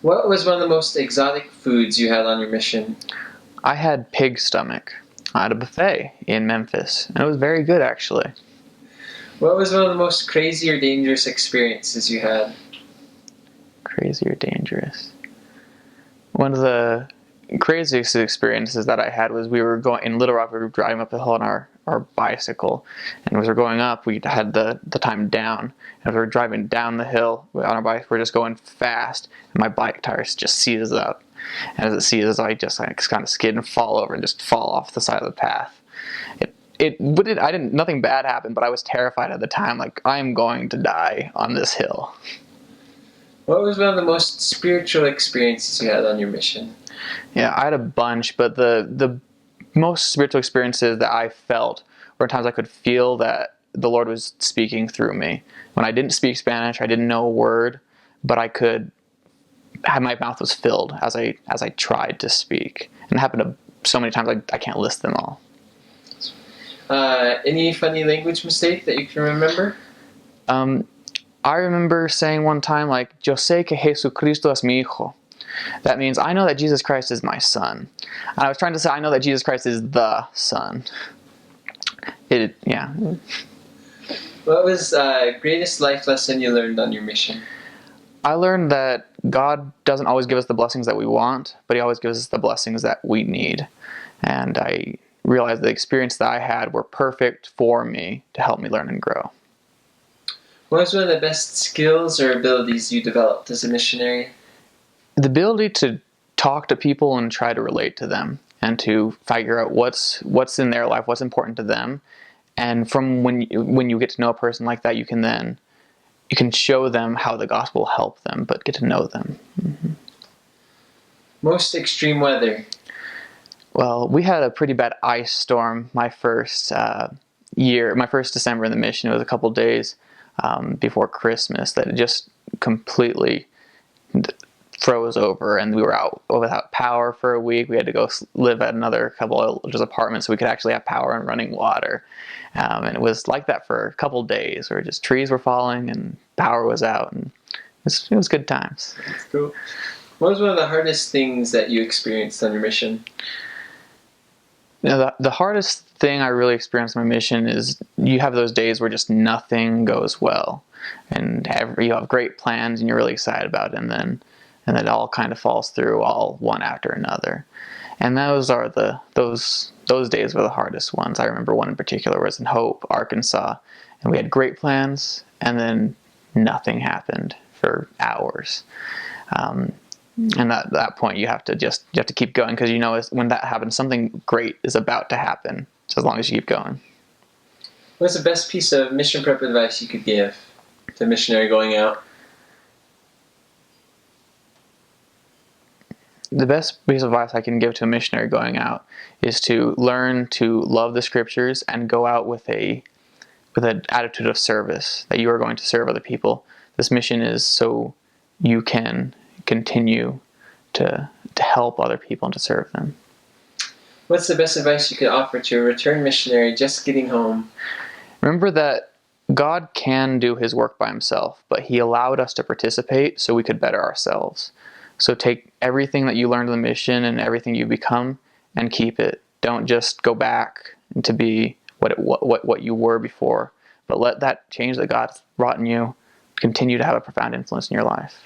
What was one of the most exotic foods you had on your mission? I had pig stomach at a buffet in Memphis, and it was very good actually. What was one of the most crazy or dangerous experiences you had? Crazy or dangerous? One of the craziest experiences that I had was we were going in Little Rock. We were driving up the hill on our bicycle, and as we were going up, we had the time down. And as we were driving down the hill on our bike, we're just going fast, and my bike tires just seizes up. And as it seizes, I just kind of skid and fall over and just fall off the side of the path. Nothing bad happened, but I was terrified at the time. Like, I'm going to die on this hill. What was one of the most spiritual experiences you had on your mission? Yeah, I had a bunch, but the most spiritual experiences that I felt were times I could feel that the Lord was speaking through me. When I didn't speak Spanish, I didn't know a word, but I could have my mouth was filled as I tried to speak. And it happened to so many times I can't list them all. Any funny language mistake that you can remember? I remember saying one time, like, Yo sé que Jesucristo es mi hijo. That means, I know that Jesus Christ is my son. And I was trying to say, I know that Jesus Christ is the son. Yeah. What was greatest life lesson you learned on your mission? I learned that God doesn't always give us the blessings that we want, but He always gives us the blessings that we need. And I realized the experience that I had were perfect for me to help me learn and grow. What was one of the best skills or abilities you developed as a missionary? The ability to talk to people and try to relate to them and to figure out what's in their life, what's important to them. And from when you get to know a person like that, you can show them how the gospel will help them, but get to know them. Mm-hmm. Most extreme weather? Well, we had a pretty bad ice storm my first December in the mission. It was a couple days before Christmas that it just completely froze over, and we were out without power for a week. We had to go live at another couple of just apartments so we could actually have power and running water. And it was like that for a couple days where just trees were falling and power was out, and it was good times. That's cool. What was one of the hardest things that you experienced on your mission? You know, the hardest thing I really experienced on my mission is you have those days where just nothing goes well, and you have great plans and you're really excited about it, and then it all kind of falls through, all one after another. And those days were the hardest ones. I remember one in particular was in Hope, Arkansas, and we had great plans, and then nothing happened for hours. And at that point, you have to keep going, because you know when that happens, something great is about to happen. So as long as you keep going. What's the best piece of mission prep advice you could give to a missionary going out? The best piece of advice I can give to a missionary going out is to learn to love the scriptures and go out with an attitude of service, that you are going to serve other people. This mission is so you can continue to help other people and to serve them. What's the best advice you could offer to a returned missionary just getting home? Remember that God can do His work by Himself, but He allowed us to participate so we could better ourselves. So take everything that you learned in the mission and everything you become and keep it. Don't just go back to be what you were before, but let that change that God's wrought in you continue to have a profound influence in your life.